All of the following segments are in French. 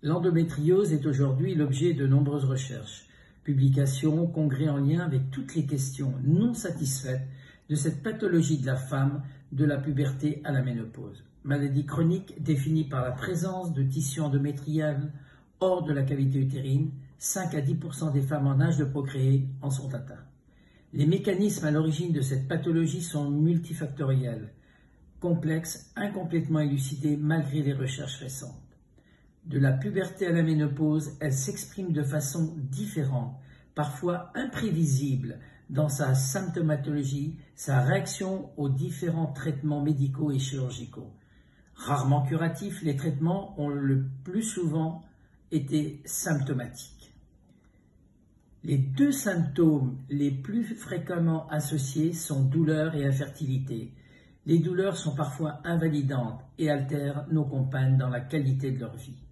L'endométriose est aujourd'hui l'objet de nombreuses recherches, publications, congrès en lien avec toutes les questions non satisfaites de cette pathologie de la femme de la puberté à la ménopause. Maladie chronique définie par la présence de tissu endométrial hors de la cavité utérine, 5 à 10% des femmes en âge de procréer en sont atteintes. Les mécanismes à l'origine de cette pathologie sont multifactoriels, complexes, incomplètement élucidés malgré les recherches récentes. De la puberté à la ménopause, elle s'exprime de façon différente, parfois imprévisible dans sa symptomatologie, sa réaction aux différents traitements médicaux et chirurgicaux. Rarement curatifs, les traitements ont le plus souvent été symptomatiques. Les deux symptômes les plus fréquemment associés sont douleur et infertilité. Les douleurs sont parfois invalidantes et altèrent nos compagnes dans la qualité de leur vie.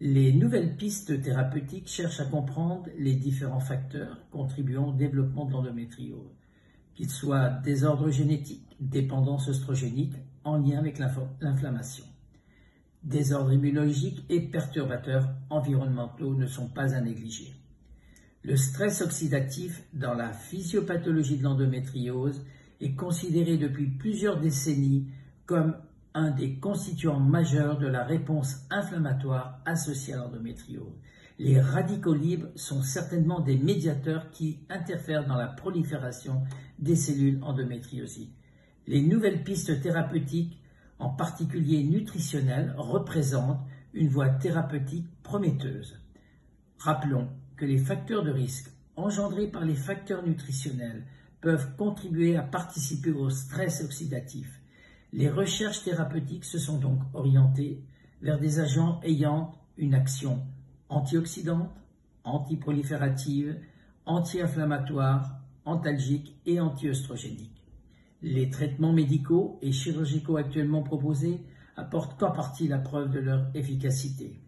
Les nouvelles pistes thérapeutiques cherchent à comprendre les différents facteurs contribuant au développement de l'endométriose, qu'ils soient désordre génétique, dépendance œstrogénique en lien avec l'inflammation. Désordres immunologiques et perturbateurs environnementaux ne sont pas à négliger. Le stress oxydatif dans la physiopathologie de l'endométriose est considéré depuis plusieurs décennies comme un des constituants majeurs de la réponse inflammatoire associée à l'endométriose. Les radicaux libres sont certainement des médiateurs qui interfèrent dans la prolifération des cellules endométriosiques. Les nouvelles pistes thérapeutiques, en particulier nutritionnelles, représentent une voie thérapeutique prometteuse. Rappelons que les facteurs de risque engendrés par les facteurs nutritionnels peuvent contribuer à participer au stress oxydatif. Les recherches thérapeutiques se sont donc orientées vers des agents ayant une action antioxydante, antiproliférative, anti-inflammatoire, antalgique et anti-œstrogénique. Les traitements médicaux et chirurgicaux actuellement proposés apportent qu'en partie la preuve de leur efficacité.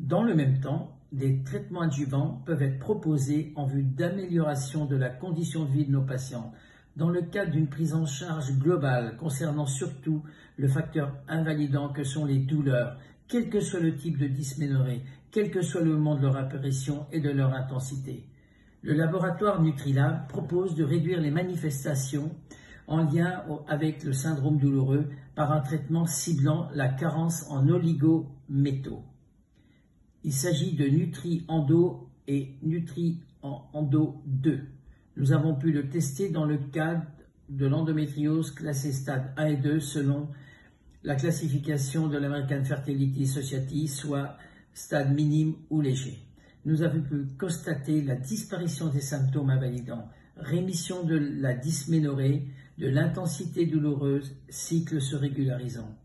Dans le même temps, des traitements adjuvants peuvent être proposés en vue d'amélioration de la condition de vie de nos patients, dans le cadre d'une prise en charge globale concernant surtout le facteur invalidant que sont les douleurs, quel que soit le type de dysménorrhée, quel que soit le moment de leur apparition et de leur intensité. Le laboratoire Nutrilab propose de réduire les manifestations en lien avec le syndrome douloureux par un traitement ciblant la carence en oligométaux. Il s'agit de Nutri-Endo et Nutri-Endo 2. Nous avons pu le tester dans le cadre de l'endométriose classée stade 1 et 2 selon la classification de l'American Fertility Society, soit stade minime ou léger. Nous avons pu constater la disparition des symptômes invalidants, rémission de la dysménorrhée, de l'intensité douloureuse, cycle se régularisant.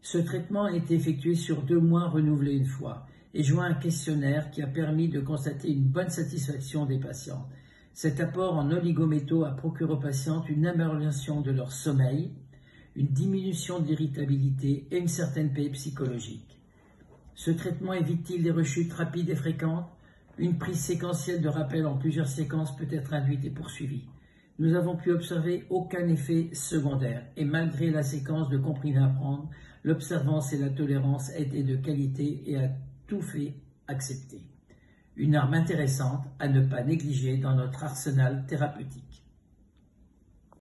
Ce traitement a été effectué sur 2 mois renouvelé une fois et joint un questionnaire qui a permis de constater une bonne satisfaction des patients. Cet apport en oligométaux a procuré aux patientes une amélioration de leur sommeil, une diminution de l'irritabilité et une certaine paix psychologique. Ce traitement évite-t-il des rechutes rapides et fréquentes? Une prise séquentielle de rappel en plusieurs séquences peut être induite et poursuivie. Nous n'avons pu observer aucun effet secondaire et malgré la séquence de comprimés à prendre, l'observance et la tolérance étaient de qualité et à tout fait acceptées. Une arme intéressante à ne pas négliger dans notre arsenal thérapeutique.